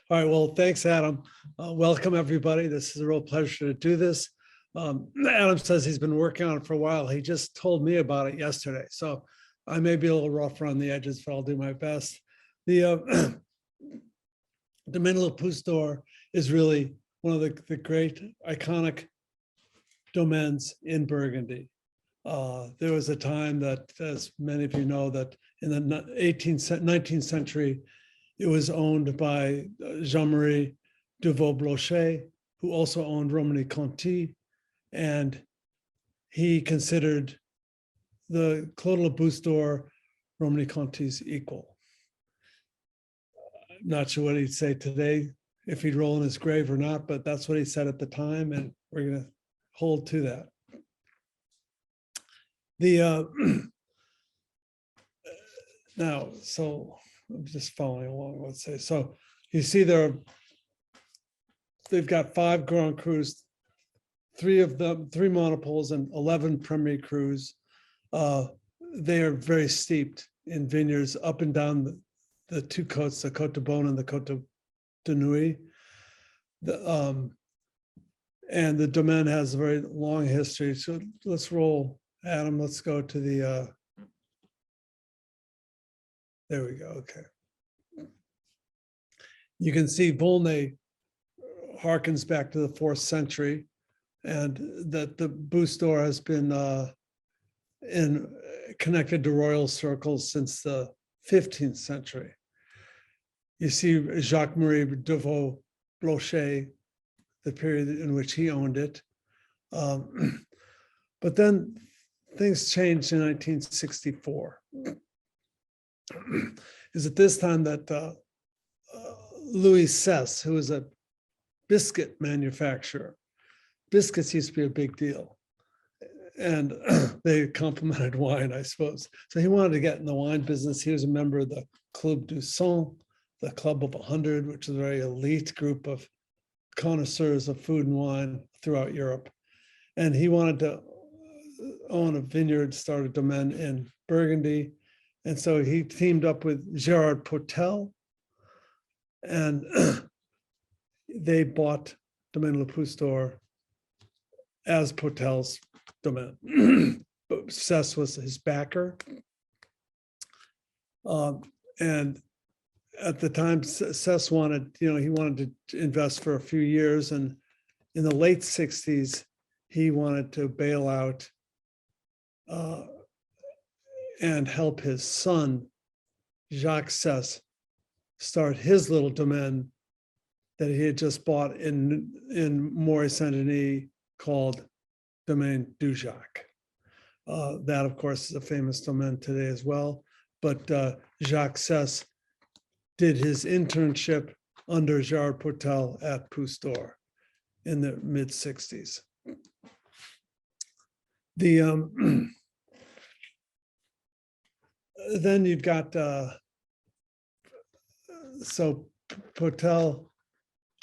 All right, well, thanks, Adam. Welcome, everybody. This is a real pleasure to do this. Adam says he's been working on it for a while. He just told me about it yesterday. So I may be a little rough around the edges, but I'll do my best. The Domaine Pousse store is really one of the great iconic domains in Burgundy. There was a time that, as many of you know, that in the 19th century, it was owned by Jean-Marie de Vaublochet, who also owned Romanée-Conti, and he considered the Claude Pousse store Romanée-Conti's equal. I'm not sure what he'd say today, if he'd roll in his grave or not, but that's what he said at the time, and we're going to hold to that. Now, so I'm just following along, let's say. So you see they've got 5 Grand Crus, 3 of them, 3 monopoles and 11 Premier Crus. They are very steeped in vineyards up and down the 2 côtes, the Côte de Beaune and the Côte de Nuits. And the domaine has a very long history. So let's roll, Adam, let's go to the, there we go, okay. You can see Volnay harkens back to the 4th century, and that the Pousse store has been connected to royal circles since the 15th century. You see Jacques-Marie de Vaublochet, the period in which he owned it. But then things changed in 1964. Is at this time that Louis Cesse, who was a biscuit manufacturer, biscuits used to be a big deal, and they complemented wine, I suppose. So he wanted to get in the wine business. He was a member of the Club du Cent, the Club of 100, which is a very elite group of connoisseurs of food and wine throughout Europe. And he wanted to own a vineyard, start a domaine in Burgundy. And so he teamed up with Gérard Potel, and they bought Domaine Pousse store as Potel's domain. But Cesse was his backer. And at the time, Cesse wanted, he wanted to invest for a few years. And in the late 60s, he wanted to bail out and help his son, Jacques Cesse, start his little domain that he had just bought in Moray Saint-Denis called Domaine du Jacques. That, of course, is a famous domain today as well. But Jacques Cesse did his internship under Gérard Potel at Pousse store in the mid-60s. Then you've got, so Potel,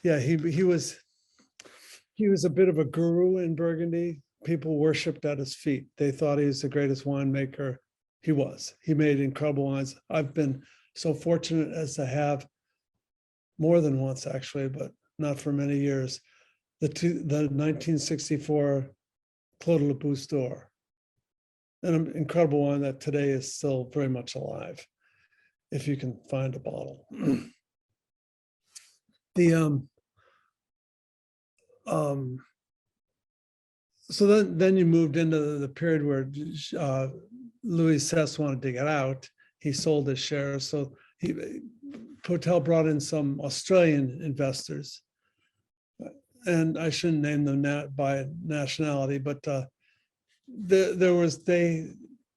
yeah, he was a bit of a guru in Burgundy. People worshipped at his feet. They thought he was the greatest winemaker. He was. He made incredible wines. I've been so fortunate as to have more than once, actually, but not for many years, the 1964 Claude Pousse store. An incredible wine that today is still very much alive, if you can find a bottle. So then you moved into the period where Louis Cesse wanted to get out. He sold his shares. So Potel brought in some Australian investors, and I shouldn't name them by nationality, but they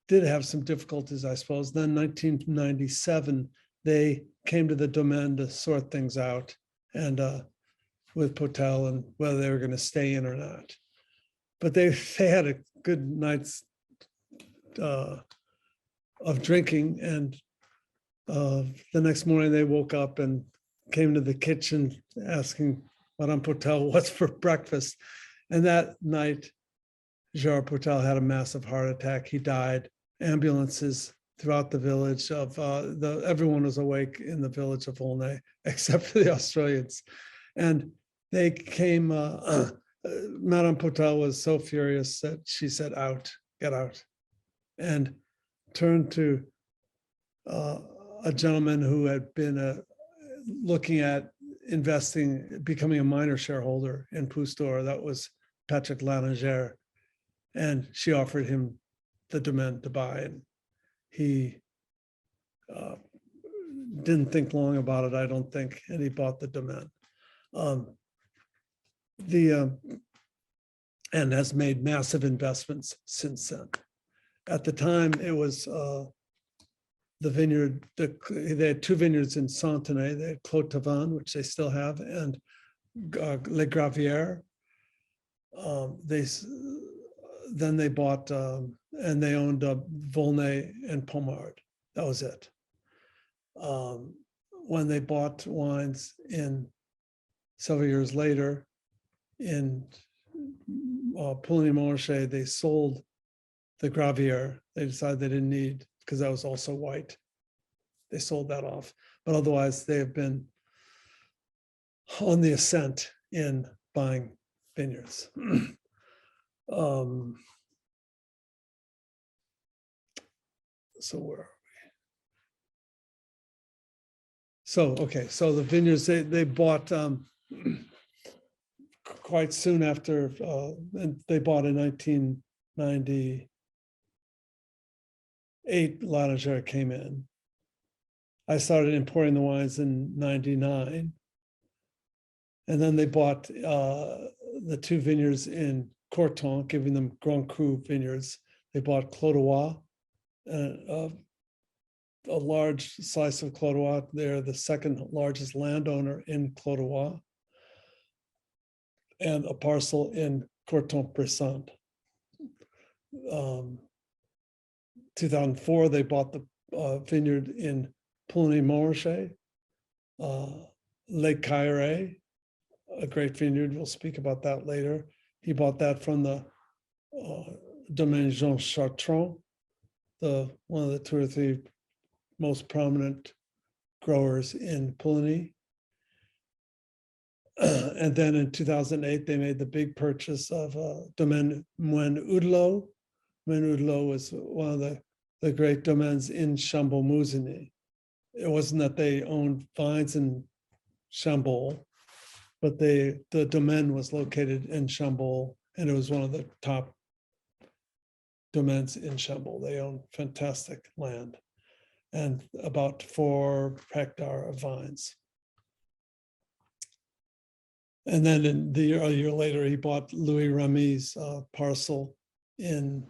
did have some difficulties, I suppose. Then 1997, they came to the domain to sort things out, and with Potel and whether they were going to stay in or not. But they had a good night's of drinking, and the next morning they woke up and came to the kitchen asking Madame Potel what's for breakfast. And that night, Gérard Potel had a massive heart attack. He died. Ambulances throughout the village of everyone was awake in the village of Volnay, except for the Australians. And they came, Madame Potel was so furious that she said, out, get out, and turned to a gentleman who had been looking at becoming a minor shareholder in Pousse. That was Patrick Laniger. And she offered him the Domaine to buy. And he didn't think long about it, I don't think, and he bought the Domaine. And has made massive investments since then. At the time, it was the vineyard, they had 2 vineyards in Santenay. They had Clos Tavannes, which they still have, and Les Gravières. Then they bought, and they owned Volnay and Pommard. That was it. When they bought wines several years later in Pouligny-Montrachet, they sold the Gravière. They decided they didn't need, because that was also white. They sold that off. But otherwise, they have been on the ascent in buying vineyards. So where are we? So, okay, so the vineyards, they bought quite soon after, and they bought in 1998, Laniger came in. I started importing the wines in 99. And then they bought the 2 vineyards in Corton, giving them Grand Cru vineyards. They bought Clos de Roy, a large slice of Clos de Roy. They're the 2nd largest landowner in Clos de Roy, and a parcel in Corton-Bressant. 2004, they bought the vineyard in Pouligny-Montrachet, Les Cailleret, a great vineyard. We'll speak about that later. He bought that from the Domaine Jean Chartrand, one of the 2 or 3 most prominent growers in Pouligny. And then in 2008, they made the big purchase of Domaine Moine-Oudelot. Moine-Oudelot was one of the great domains in Chambolle-Musigny. It wasn't that they owned vines in Chambolle, but the domain was located in Chambolle, and it was one of the top domains in Chambolle. They owned fantastic land and about 4 hectares of vines. And then a year later, he bought Louis Remy's parcel in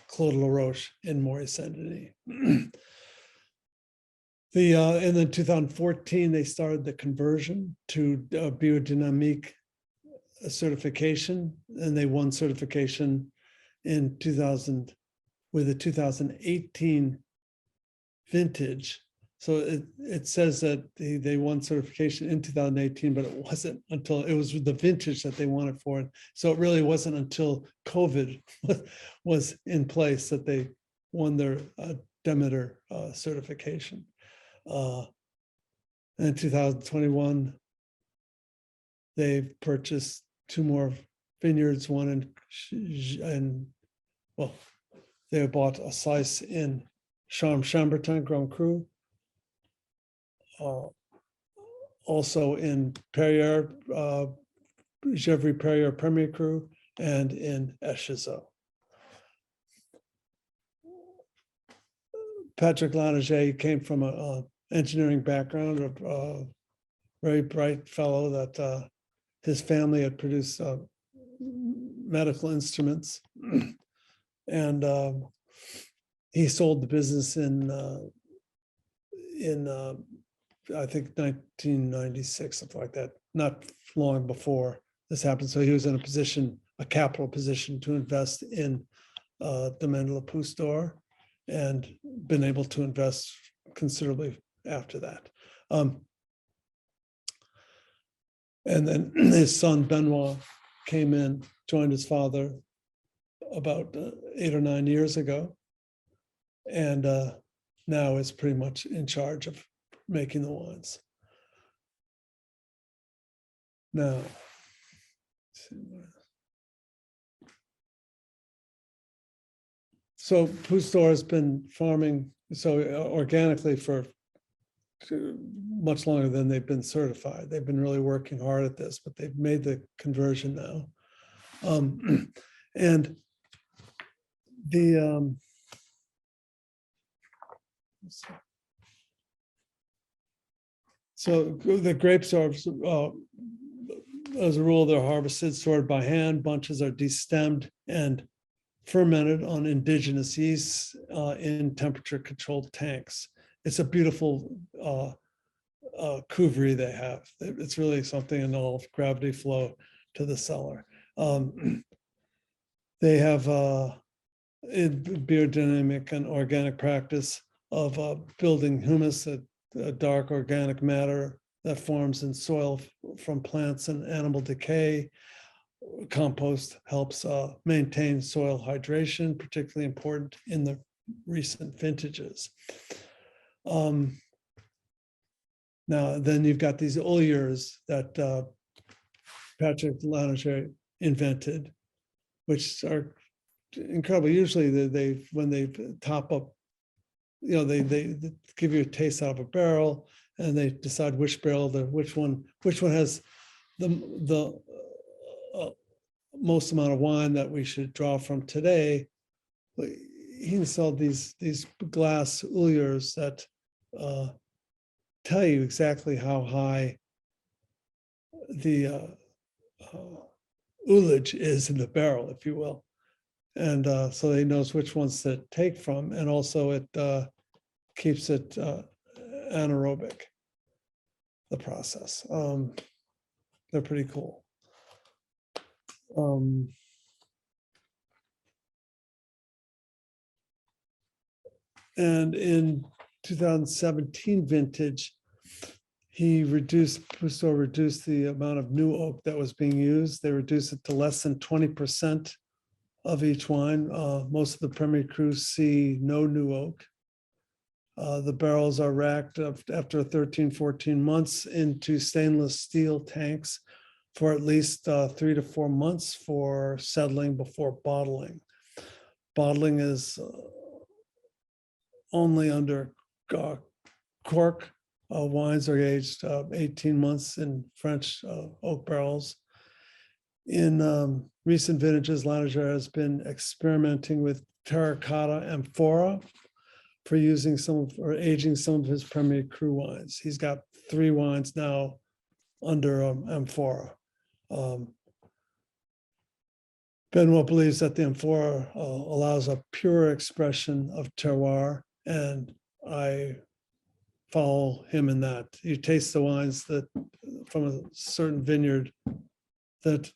Clos de la Roche in Maurice-Saint-Denis. And then 2014, they started the conversion to biodynamic certification, and they won certification in 2000 with the 2018 vintage. So it says that they won certification in 2018, but it wasn't until it was the vintage that they won it for. So it really wasn't until COVID was in place that they won their Demeter certification. In 2021, they purchased 2 more vineyards, one they bought a slice in Chambertin Grand Cru, also in Perrier, Gevrey Perrier Premier Cru, and in Echezeaux. Patrick Laniger came from an engineering background, a very bright fellow that his family had produced medical instruments. And he sold the business in I think 1996, something like that, not long before this happened. So he was in a capital position to invest in Domaine de la Pousse d'Or, and been able to invest considerably after that. And then his son Benoit came in, joined his father about 8 or 9 years ago, and now is pretty much in charge of making the wines. Now, so Pousse has been farming organically for much longer than they've been certified. They've been really working hard at this, but they've made the conversion now. And the so the grapes are, as a rule, they're harvested, sorted by hand. Bunches are destemmed and fermented on indigenous yeasts in temperature-controlled tanks. It's a beautiful cuvée they have. It's really something, in all gravity flow to the cellar. They have a biodynamic and organic practice of building humus, a dark organic matter that forms in soil from plants and animal decay. Compost helps maintain soil hydration, particularly important in the recent vintages. Now, then you've got these olieurs that Patrick Laniger invented, which are incredible. Usually when they top up, they give you a taste out of a barrel, and they decide which barrel, which one has the most amount of wine that we should draw from today. He installed these glass olieurs that tell you exactly how high the ullage is in the barrel, if you will. And so he knows which ones to take from, and also it keeps it anaerobic, the process. They're pretty cool. And in 2017 vintage, Pousse reduced the amount of new oak that was being used. They reduced it to less than 20% of each wine. Most of the Premier Crus see no new oak. The barrels are racked after 13, 14 months into stainless steel tanks for at least 3 to 4 months for settling before bottling. Bottling is only under cork. Wines are aged 18 months in French oak barrels. In recent vintages, Laniger has been experimenting with terracotta amphora for aging some of his Premier Cru wines. He's got 3 wines now under amphora. Benoit believes that the amphora allows a pure expression of terroir, and I follow him in that. You taste the wines that from a certain vineyard, that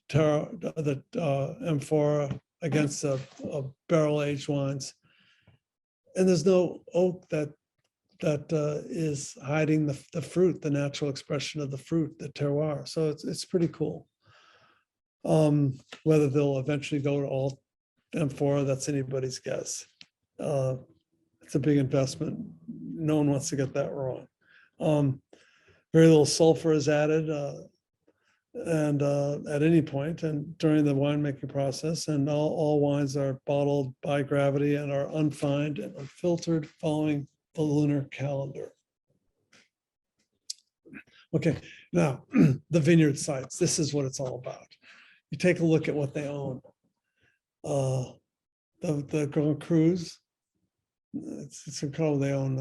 amphora against a barrel-aged wines, and there's no oak that is hiding the fruit, the natural expression of the fruit, the terroir. So it's pretty cool. Whether they'll eventually go to all amphora, that's anybody's guess. It's a big investment. No one wants to get that wrong. Very little sulfur is added and at any point and during the winemaking process, and all wines are bottled by gravity and are unfined and unfiltered following the lunar calendar. Okay, now the vineyard sites. This is what it's all about. You take a look at what they own. The Grand Crus, it's incredible. They own,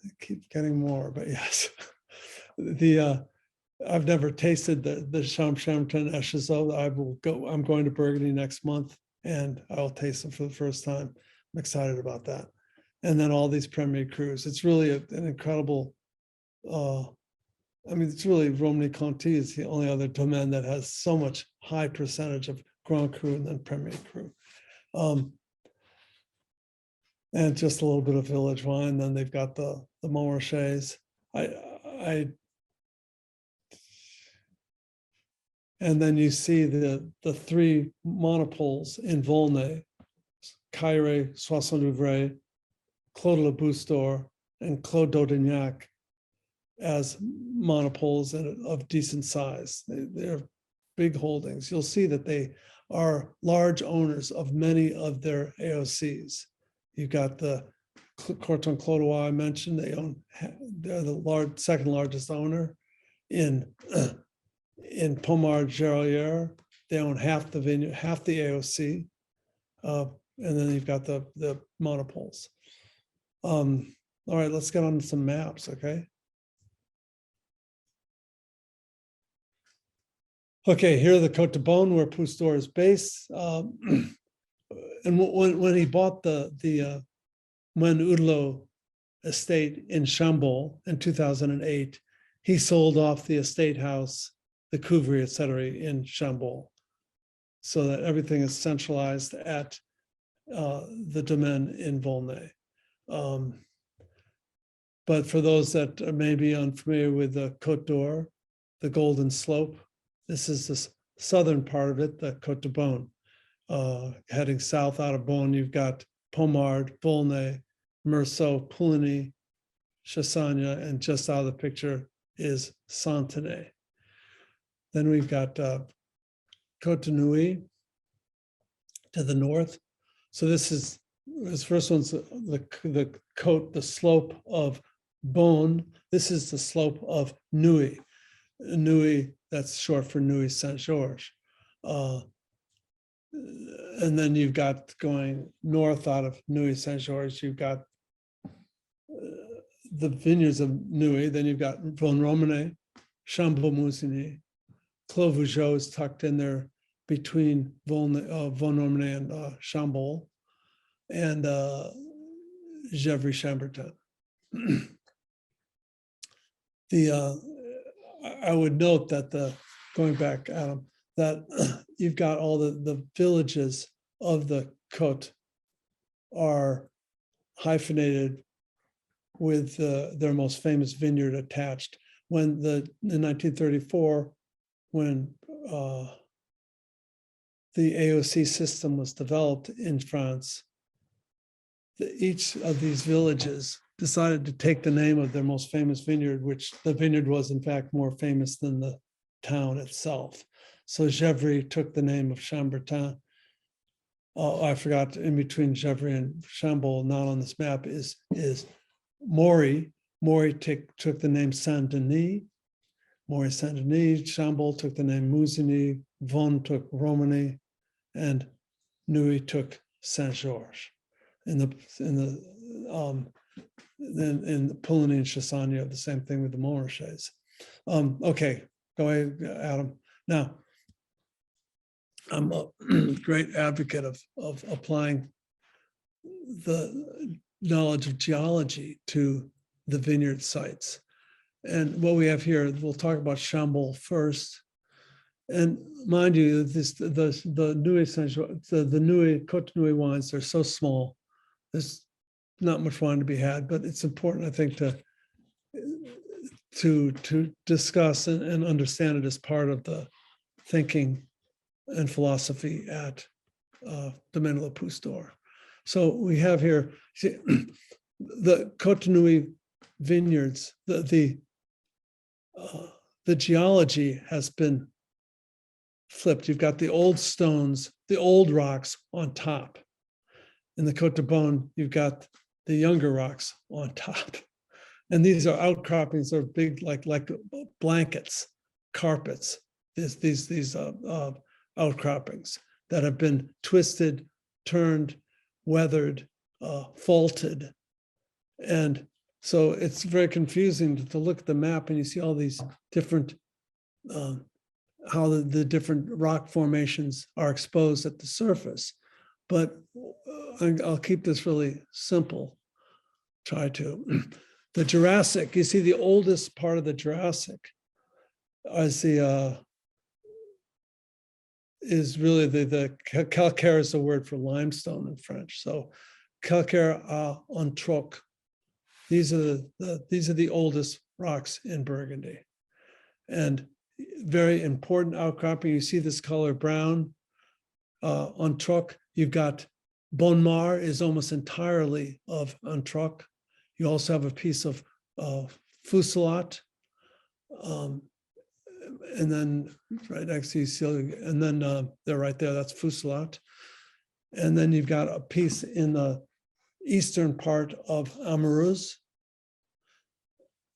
they keep getting more, but yes. I've never tasted the Chambertin Echezot. I'm going to Burgundy next month, and I'll taste them for the first time. I'm excited about that. And then all these Premier Crus. It's really an incredible, it's really Romanée-Conti is the only other domaine that has so much high percentage of Grand Cru and then Premier Cru. And just a little bit of village wine. Then they've got the Montrachets. And then you see the 3 monopoles in Volnay, Cailleret, Soissons-Louvray, Clos de la Boustor and Clos d'Audignac as monopoles and of decent size. They're big holdings. You'll see that they are large owners of many of their AOCs. You've got the Corton Clodois I mentioned. They're the second largest owner in Pommard Gerolier. They own half the vineyard, half the AOC, and then you've got the monopoles. All right, let's get on some maps, okay? Okay, here are the Côte de Beaune, where Pousse d'Or is based. And when he bought the Moine Oudelot estate in Chambol in 2008, he sold off the estate house, the Couvry, et cetera, in Chambol, so that everything is centralized at the Domaine in Volnay. But for those that are maybe unfamiliar with the Côte d'Or, the Golden Slope, this is the southern part of it, the Côte de Beaune. Heading south out of Beaune, you've got Pommard, Volnay, Meursault, Pouligny, Chassagne, and just out of the picture is Santenay. Then we've got Côte de Nuits to the north. So this first one's the Côte, the slope of Beaune. This is the slope of Nuits. Nuits, that's short for Nuits Saint-Georges. And then you've got going north out of Nuits Saint-Georges, you've got the vineyards of Nuits, then you've got Von-Romanée, Chambon-Musigny. Clos Vougeot is tucked in there between Von-Romanée and Chambol, and Gevrey-Chambertin. I would note that going back, Adam, that you've got all the villages of the Côte are hyphenated with their most famous vineyard attached. In 1934, when the AOC system was developed in France, each of these villages decided to take the name of their most famous vineyard, which the vineyard was in fact more famous than the town itself. So Gevrey took the name of Chambertin. I forgot, in between Gevrey and Chambol, not on this map, is Maury. Maury took the name Saint-Denis. Maury Saint-Denis. Chambol took the name Musigny. Von took Romany, and Nuits took Saint-Georges. In the Pouligny and Chassagne are the same thing with the Montrachets. Okay, go ahead, Adam. Now, I'm a great advocate of applying the knowledge of geology to the vineyard sites. And what we have here, we'll talk about Chambol first. And mind you, the Nuits Côte de Nuits wines are so small. There's not much wine to be had, but it's important, I think, to discuss and understand it as part of the thinking and philosophy at Domaine de Pousse d'Or. So we have here, see, the Côte de Nuits vineyards, the geology has been flipped. You've got the old stones, the old rocks on top. In the Côte de Beaune, you've got the younger rocks on top. And these are outcroppings, they're big, like blankets, carpets, these outcroppings that have been twisted, turned, weathered, faulted. And so it's very confusing to look at the map and you see all these different, how the different rock formations are exposed at the surface. But I'll keep this really simple, try to. The Jurassic, you see the oldest part of the Jurassic is the calcaire is the word for limestone in French. So calcaire en troc. These are the oldest rocks in Burgundy. And very important outcropping. You see this color brown on troc. You've got Bonne-Mare is almost entirely of Antroc. You also have a piece of Fusselat, and then right next to you see, and then they're right there, that's Fusselat. And then you've got a piece in the eastern part of Amoureuse.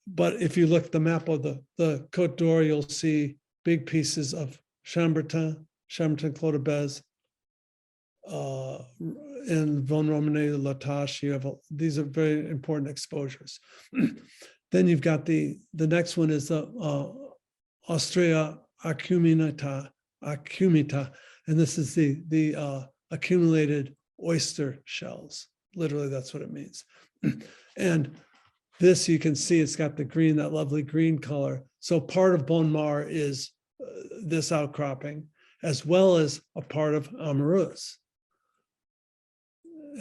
But if you look at the map of the Côte d'Or, you'll see big pieces of Chambertin, Clos de Bez, and Von Romane, La Tâche. You have these are very important exposures. Then you've got the next one is the Austria Acumita, and this is the accumulated oyster shells. Literally, that's what it means. And this, you can see it's got the green, that lovely green color. So part of Bonne-Mare is this outcropping, as well as a part of Amoureuse.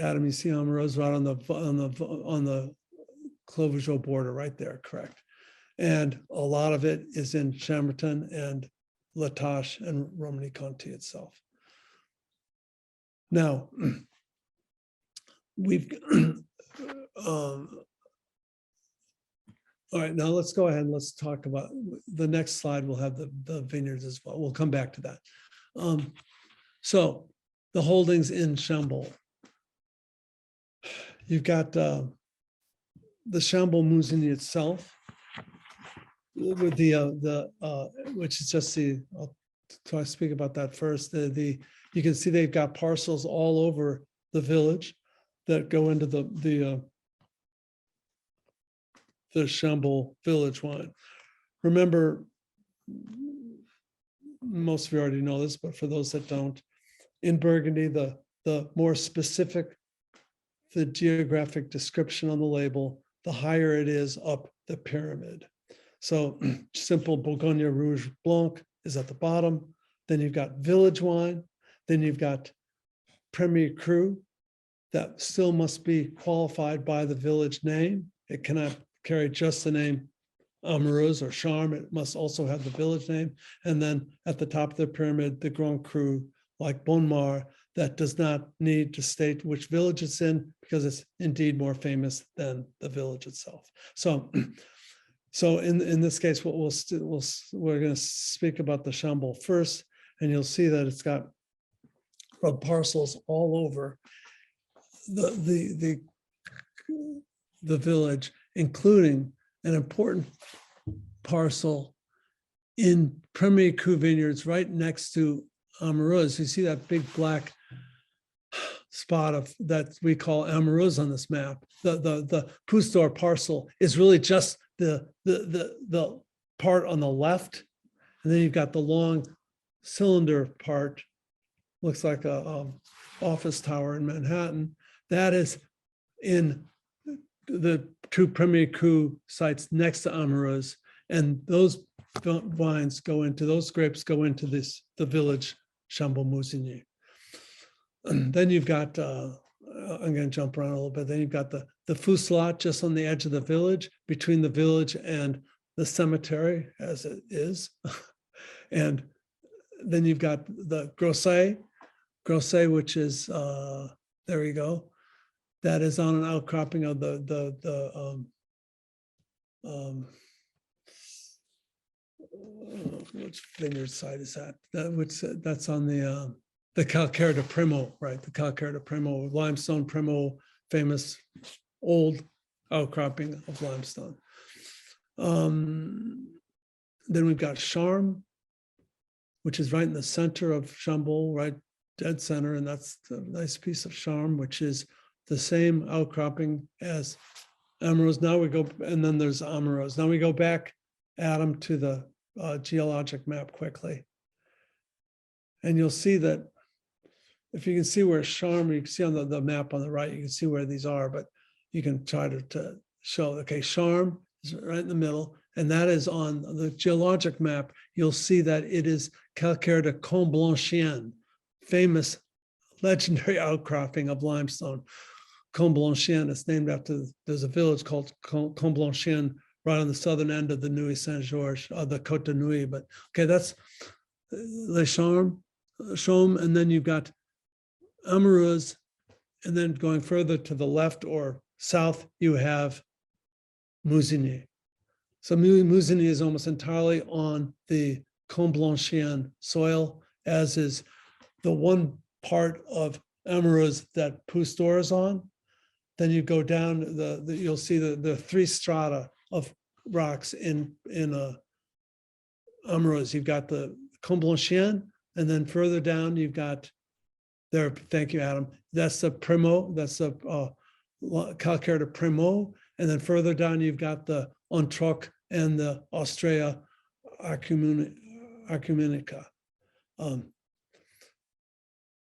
Adam, you see Amoureuse right on the Clos Vougeot border, right there, correct? And a lot of it is in Chambertin and La Tâche and Romany-Conti itself. Now, we've all right, now let's go ahead and let's talk about the next slide. We'll have the vineyards as well. We'll come back to that. So the holdings in Chambol. You've got the Chambol Musigny itself, with which is just I'll speak about that first. You can see they've got parcels all over the village that go into the Chambol village wine. Remember, most of you already know this, but for those that don't, in Burgundy, the more specific the geographic description on the label, the higher it is up the pyramid. So simple Bourgogne Rouge Blanc is at the bottom. Then you've got village wine. Then you've got Premier Cru that still must be qualified by the village name. It cannot carry just the name Amoureuse or Charme. It must also have the village name. And then at the top of the pyramid, the Grand Cru, like Bonne-Mare, that does not need to state which village it's in because it's indeed more famous than the village itself. So in this case, what we're going to speak about the Chambol first, and you'll see that it's got parcels all over the village, including an important parcel in Premier Cru vineyards right next to Amoureuse. You see that big black spot that we call Amoureuse on this map. The Pousse d'Or parcel is really just the part on the left, and then you've got the long cylinder part, looks like a office tower in Manhattan. That is in the two Premier Cru sites next to Amoureuse, and those grapes go into the village Chambol Musigny. And then you've got, I'm going to jump around a little bit. Then you've got the Fusselat just on the edge of the village, between the village and the cemetery, as it is. And then you've got the Grosset, which is, there you go. That is on an outcropping of which vineyard site is that? That's on the Calcaire de Primo, right? The Calcaire de Primo, limestone Primo, famous old outcropping of limestone. Then we've got Charme, which is right in the center of Chambol, right dead center, and that's the nice piece of Charme, which is the same outcropping as Amoureuse. Now we go, and then there's Amoureuse. Now we go back, Adam, to the geologic map quickly. And you'll see that if you can see where Charme, you can see on the map on the right, you can see where these are, but you can try to show, okay, Charme is right in the middle, and that is on the geologic map. You'll see that it is Calcaire de Comblanchien, famous legendary outcropping of limestone. Comblanchien is named after, there's a village called Comblanchien right on the southern end of the Nuit Saint-Georges, the Côte de Nuit. But okay, that's Les Chaumes, and then you've got Amoureuse, and then going further to the left or south, you have Musigny. So Musigny is almost entirely on the Comblanchien soil, as is the one part of Amoureuse that Pousse is on. Then you go down, you'll see the three strata of rocks in Amoureuse. You've got the Comblanchien, and then further down, you've got there, thank you, Adam. That's the Primo, that's the calcaire de Primo. And then further down, you've got the Ontroc and the Austria Acumenica.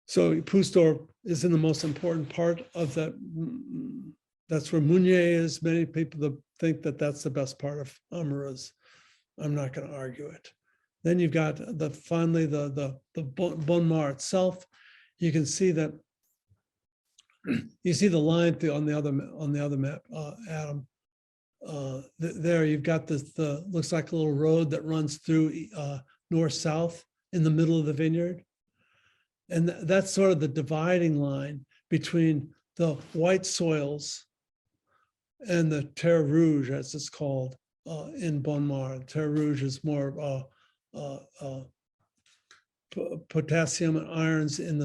So Pousse is in the most important part of that. That's where Meunier is. Many people think that that's the best part of Amoureuse. I'm not going to argue it. Then you've got finally the Bon Mar itself. You can see that you see the line on the other map, Adam. There you've got the looks like a little road that runs through north-south in the middle of the vineyard. And that's sort of the dividing line between the white soils and the terre rouge, as it's called in Bon Mar. Terre rouge is more potassium and irons in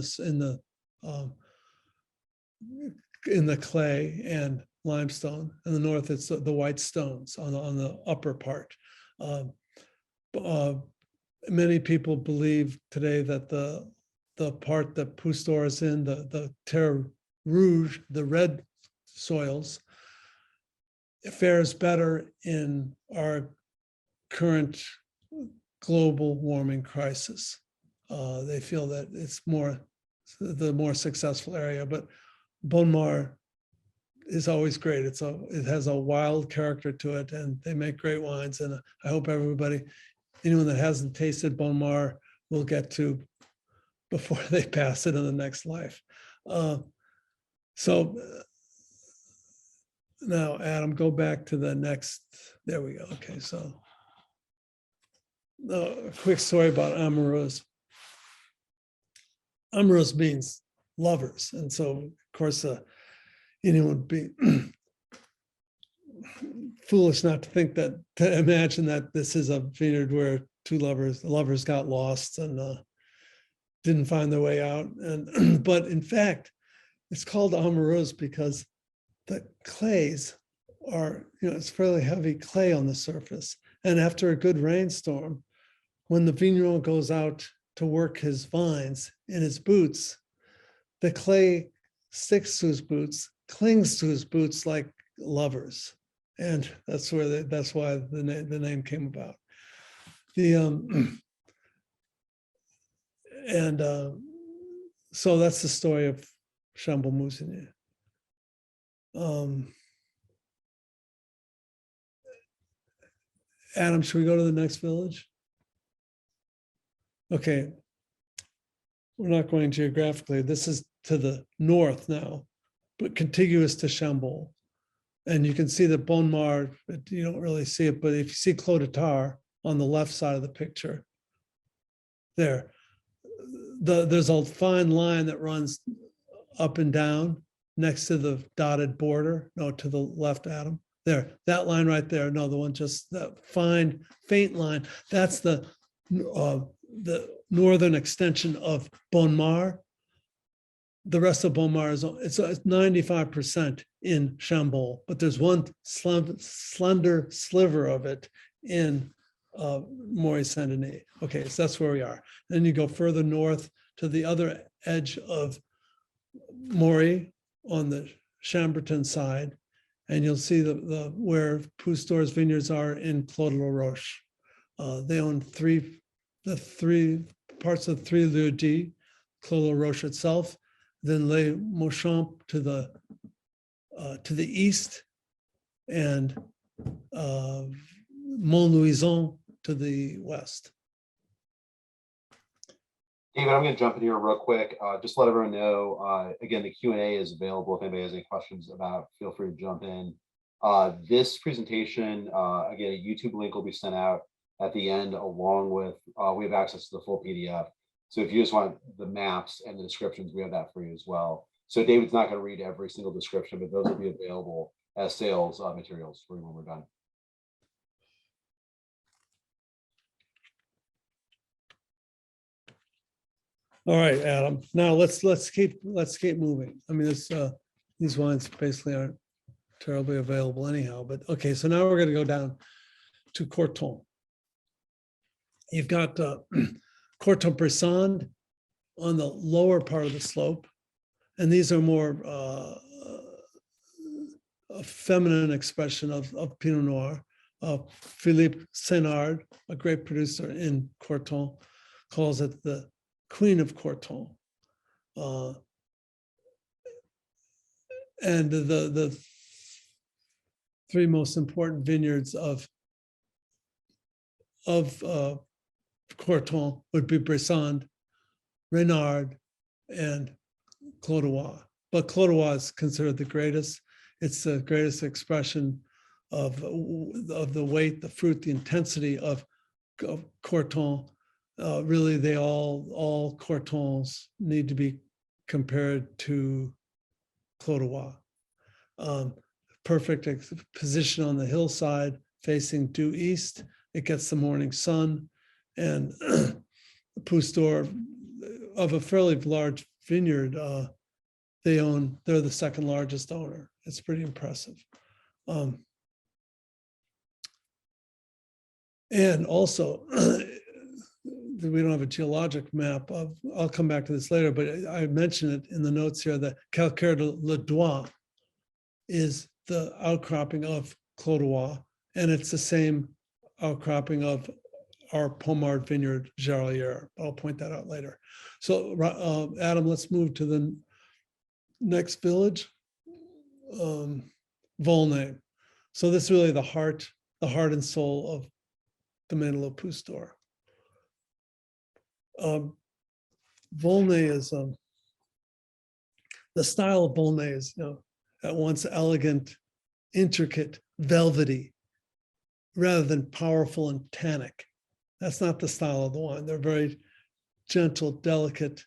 the clay and limestone. In the north, it's the white stones on the upper part. Many people believe today that the part that Pousse is in, the terre rouge, the red soils, it fares better in our current global warming crisis. They feel that it's the more successful area, but Bon Mar is always great. It has a wild character to it, and they make great wines. And I hope anyone that hasn't tasted Bon Mar will get to before they pass it in the next life. So now, Adam, go back to the next. There we go. Okay, so a quick story about Amoureuse. Amoureuse means lovers, and so of course anyone would be foolish not to imagine that this is a vineyard where two lovers got lost and didn't find their way out. And but in fact, it's called Amoureuse because the clays are, it's fairly heavy clay on the surface. And after a good rainstorm, when the vigneron goes out to work his vines in his boots, the clay sticks to his boots, clings to his boots like lovers. And that's why the name came about. So that's the story of Chambon-Musigny. Adam, should we go to the next village? Okay, we're not going geographically. This is to the north now, but contiguous to Chambon. And you can see the Bon Mar, but you don't really see it, but if you see Clos de Tar on the left side of the picture, there's a fine line that runs up and down next to the dotted border. No, to the left, Adam. There, that line right there. No, the one just that fine, faint line. That's the northern extension of Bon Mar. The rest of Bon Mar is 95% in Chambon, but there's one slender sliver of it in Maurice Saint-Denis. Okay, so that's where we are. Then you go further north to the other edge of Maurice on the Chambertin side, and you'll see where Pousse vineyards are in Clos de la Roche. They own the three parts of Three Lieux Dits, Clos de la Roche itself, then Les Mauchamps to the east, and Montlouison to the west. David, I'm going to jump in here real quick. Just let everyone know, again, the Q&A is available. If anybody has any questions feel free to jump in. This presentation, again, a YouTube link will be sent out at the end, along with, we have access to the full PDF. So if you just want the maps and the descriptions, we have that for you as well. So David's not going to read every single description, but those will be available as sales materials for you when we're done. All right, Adam. Now let's keep moving. I mean, these wines basically aren't terribly available anyhow. But okay, so now we're going to go down to Corton. You've got Corton Bresson on the lower part of the slope, and these are more a feminine expression of Pinot Noir. Philippe Sénard, a great producer in Corton, calls it the Queen of Corton. And the three most important vineyards of Corton would be Bresson, Renard, and Clodois. But Clodois is considered the greatest. It's the greatest expression of the weight, the fruit, the intensity of Corton. Really, they all Cortons need to be compared to Clodois. Perfect position on the hillside, facing due east. It gets the morning sun, and Pousse d'Or, of a fairly large vineyard, they're the second largest owner. It's pretty impressive. And also, we don't have a geologic map of, I'll come back to this later, but I mentioned it in the notes here, that Calcaire de Ledois is the outcropping of Clodois, and it's the same outcropping of our Pommard vineyard, Jarlière. I'll point that out later. So Adam, let's move to the next village, Volnay. So this is really the heart and soul of the Pousse d'Or. Volnay is, the style of Volnay is, at once elegant, intricate, velvety, rather than powerful and tannic. That's not the style of the wine. They're very gentle, delicate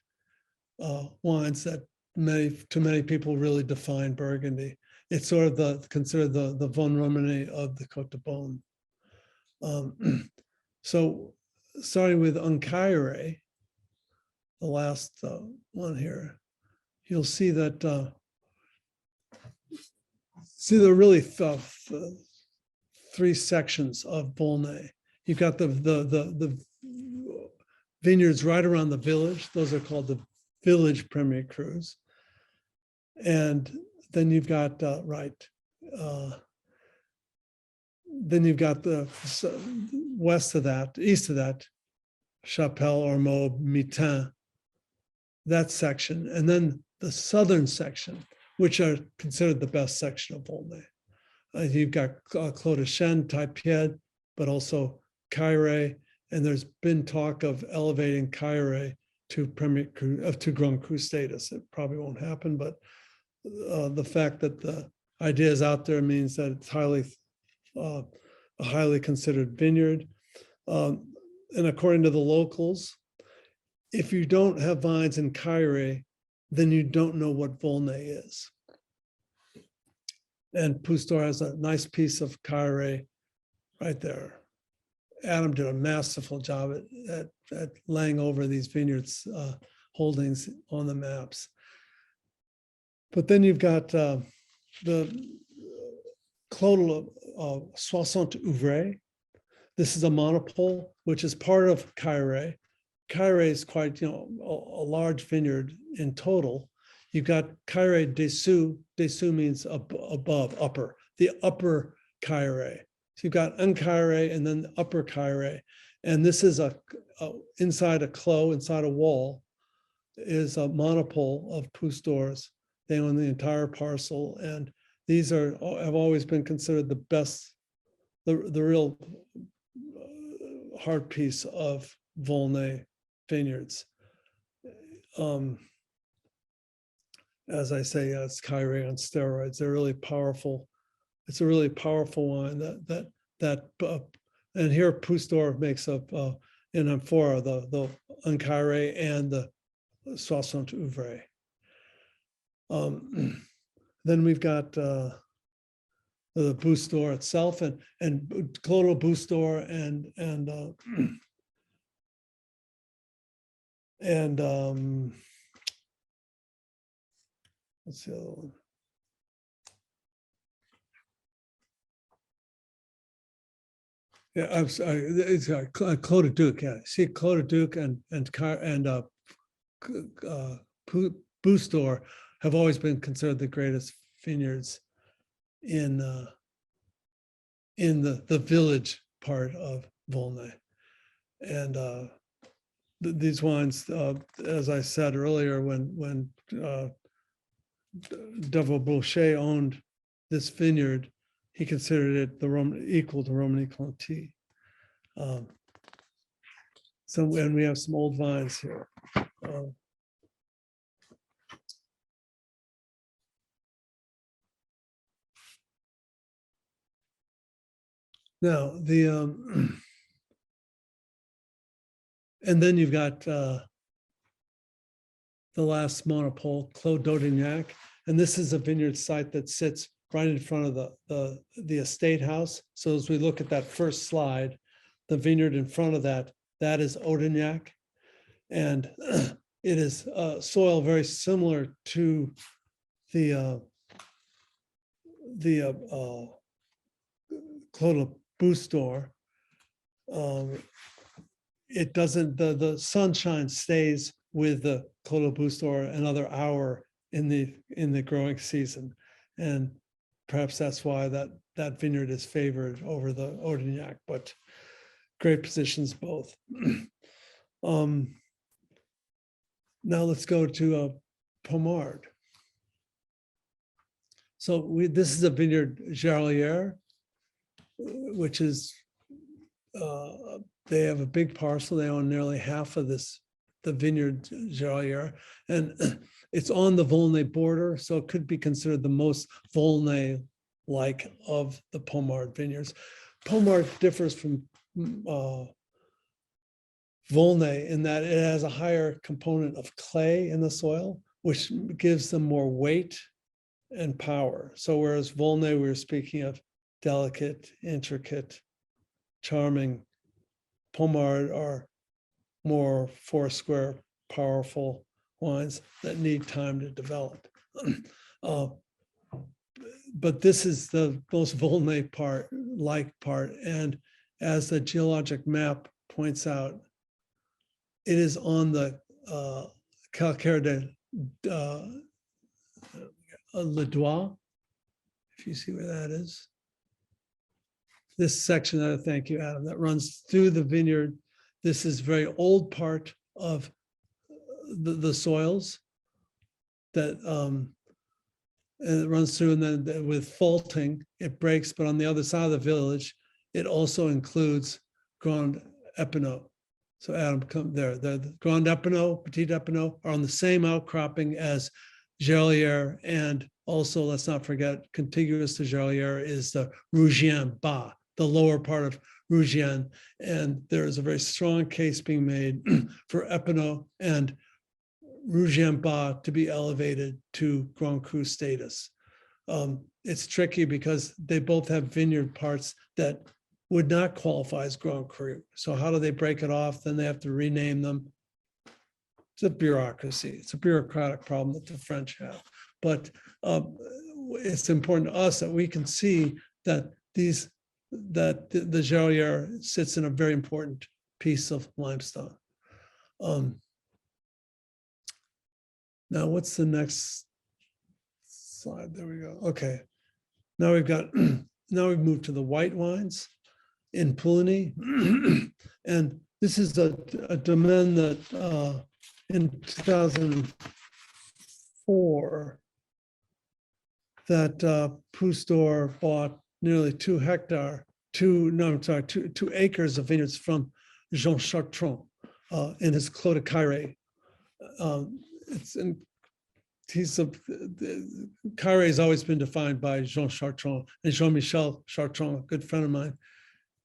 wines that to many people really define Burgundy. It's sort of considered the Von Romane of the Côte de Beaune. So starting with Uncaire, the last one here, you'll see that there are really three sections of Volnay. You've got the vineyards right around the village. Those are called the village Premier Crus. And then you've got then you've got the east of that, Chapelle, Ormeaux, Mitain, that section, and then the southern section, which are considered the best section of Volnay. You've got Clos de Chêne, Taille-Pied, but also Caire, and there's been talk of elevating Caire to Grand Cru status. It probably won't happen, but the fact that the idea is out there means that it's a highly considered vineyard. And according to the locals, if you don't have vines in Caire, then you don't know what Volnay is. And Pousse d'Or has a nice piece of Caire right there. Adam did a masterful job at laying over these vineyards holdings on the maps. But then you've got the Clos Soixante Ouvray. This is a monopole, which is part of Caire. Caire is quite, a large vineyard in total. You've got Caire Dessous. Dessous means above, upper, the upper Caire. So you've got Uncaire and then the upper Caire. And this is inside a clos, inside a wall, is a monopole of Pousse d'Ors. They own the entire parcel. And these have always been considered the best, the real heart piece of Volnay vineyards. As I say, it's Caire on steroids. They're really powerful. It's a really powerful wine and here Pousse d'Or makes up in amphora the Uncaire and the Soixante Ouvray. Then we've got the Pousse store itself and Clodagh Pousse store and what's the other one? Yeah, I'm sorry. It's Clodagh Duke. Yeah, see, Clodagh Duke and Pousse store have always been considered the greatest vineyards in the village part of Volnay. And these wines, as I said earlier, when Deveau Boucher owned this vineyard, he considered it equal to Romanée Conti. So when we have some old vines here. Now and then you've got the last monopole, Clos d'Audignac, and this is a vineyard site that sits right in front of the estate house. So as we look at that first slide, the vineyard in front of that is Audignac, and it is soil very similar to the Clodagh Pousse store. It doesn't, the sunshine stays with the Clodagh Pousse store another hour in the growing season, and perhaps that's why that vineyard is favored over the Audignac, but great positions both. Now let's go to Pommard. So this is a vineyard Gerlier, which is they have a big parcel. They own nearly half of the vineyard Gerlier, and it's on the Volnay border, so it could be considered the most Volnay-like of the Pommard vineyards. Pommard differs from Volnay in that it has a higher component of clay in the soil, which gives them more weight and power. So whereas Volnay, we were speaking of delicate, intricate, charming, Pommard are more foursquare, powerful wines that need time to develop. But this is the most Volnay part, and as the geologic map points out, it is on the Calcaire de Le Doigt, if you see where that is. This section, thank you, Adam, that runs through the vineyard. This is very old part of the soils that and it runs through, and then with faulting, it breaks. But on the other side of the village, it also includes Grand Epinot. So Adam, come there. The Grand Epinot, Petit Epinot are on the same outcropping as Gerlier, and also let's not forget, contiguous to Gerlier is the Rougienne Bas, the lower part of Rougienne, and there is a very strong case being made for Epinot and Rougienne Bas to be elevated to Grand Cru status. It's tricky because they both have vineyard parts that would not qualify as Grand Cru. So how do they break it off? Then they have to rename them. It's a bureaucracy. It's a bureaucratic problem that the French have. But it's important to us that we can see that the Gerlier sits in a very important piece of limestone. Now, what's the next slide? There we go. Okay. Now we've moved to the white wines in Pouligny. And this is a domain that in 2004 that Pousse bought nearly 2 acres of vineyards from Jean Chartrand in his Clos de Carré. Carré has always been defined by Jean Chartrand, and Jean-Michel Chartrand, a good friend of mine,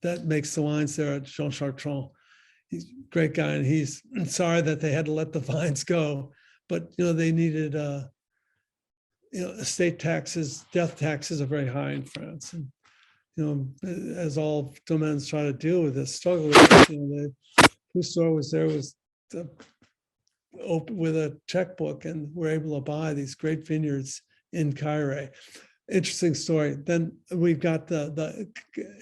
that makes the wines there at Jean Chartrand. He's a great guy, and he's sorry that they had to let the vines go, but they needed estate taxes, death taxes are very high in France. And, as all domains try to deal with this, struggle with this, the Pousse was there was open with a checkbook and were able to buy these great vineyards in Caire. Interesting story. Then we've got the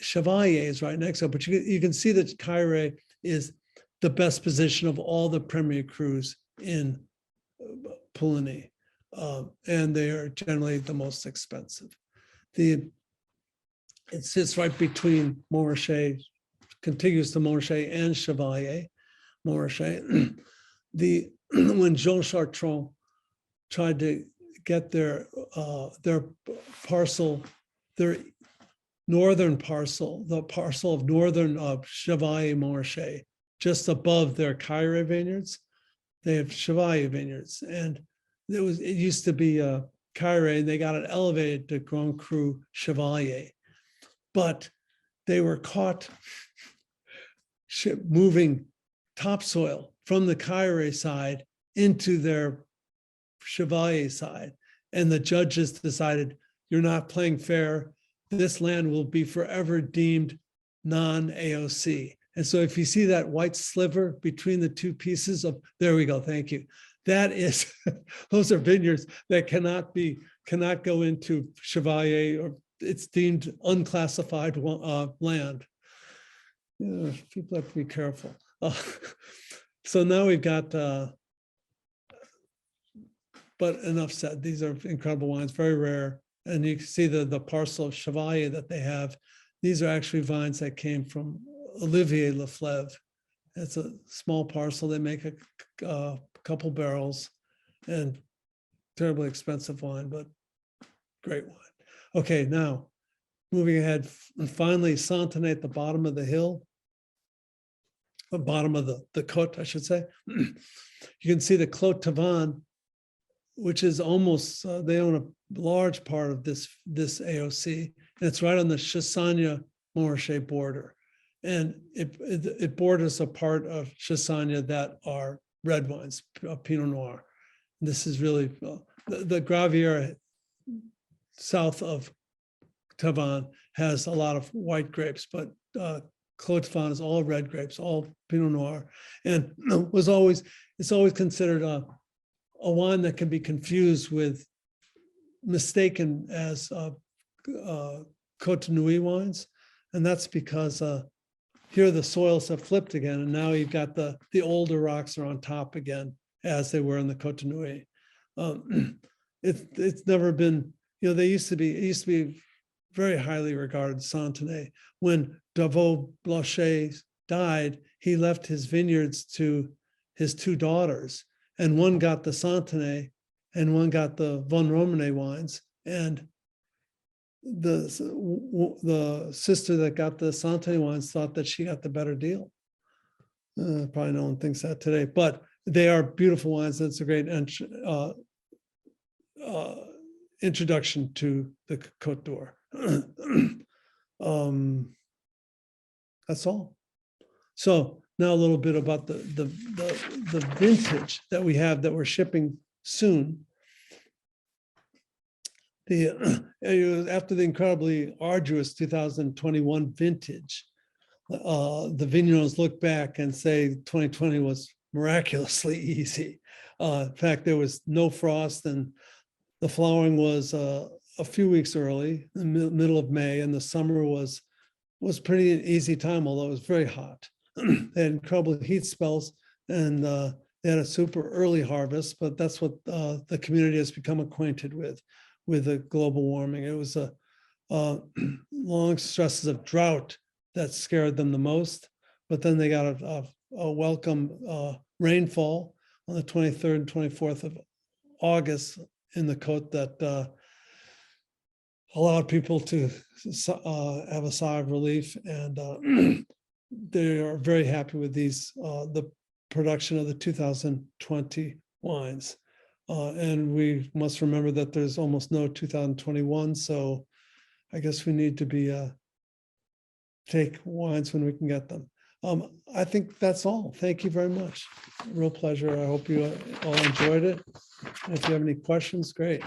Chevaliers right next to it, but you can see that Caire is the best position of all the premier crus in Poulenny, and they are generally the most expensive. It sits right between Montrachet, contiguous to Montrachet and Chevalier. Montrachet. When Jean Chartrand tried to get their parcel, their northern parcel, the parcel of northern Chevalier Montrachet, just above their Caire vineyards, they have Chevalier vineyards, and it used to be Caire, and they got it elevated to Grand Cru Chevalier, but they were caught moving topsoil from the Caire side into their Chevalier side. And the judges decided, you're not playing fair. This land will be forever deemed non-AOC. And so if you see that white sliver between the two pieces of, there we go, thank you. That is, those are vineyards that cannot go into Chevalier, or it's deemed unclassified land. People have to be careful. So now we've got, but enough said, these are incredible wines, very rare. And you can see the parcel of Chevalier that they have. These are actually vines that came from Olivier Leflevre. It's a small parcel. They make a couple barrels, and terribly expensive wine, but great wine. Okay, now moving ahead, and finally Santenay at the bottom of the hill, the bottom of the Côte, I should say. You can see the Clos Tavannes, which is almost, they own a large part of this AOC, and it's right on the Chassagne-Montrachet border. And it borders a part of Chassagne that are red wines, Pinot Noir. This is really, the Gravière south of Tavannes has a lot of white grapes, but Clos Tavannes is all red grapes, all Pinot Noir, and it's always considered a wine that can be confused with, mistaken as Côte Nuit wines, and that's because here the soils have flipped again, and now you've got the older rocks are on top again, as they were in the Côte Nuit. It's never been, it used to be very highly regarded, Santenay. When Davot Blanchet died, he left his vineyards to his two daughters, and one got the Santenay and one got the Von Romanet wines. And the sister that got the Santenay wines thought that she got the better deal. Probably no one thinks that today, but they are beautiful wines. That's a great introduction to the Côte d'Or. That's all. So now a little bit about the vintage that we have that we're shipping soon. After the incredibly arduous 2021 vintage, the vignerons look back and say 2020 was miraculously easy. In fact, there was no frost, and the flowering was a few weeks early, in the middle of May, and the summer was pretty easy time, although it was very hot. They had incredible heat spells, and they had a super early harvest, but that's what the community has become acquainted with the global warming. It was a long stresses of drought that scared them the most, but then they got a welcome rainfall on the 23rd and 24th of August in the Côte that allowed people to have a sigh of relief, and they are very happy with the production of the 2020 wines. And we must remember that there's almost no 2021, so I guess we need to take wines when we can get them. I think that's all. Thank you very much. Real pleasure. I hope you all enjoyed it. And if you have any questions, great.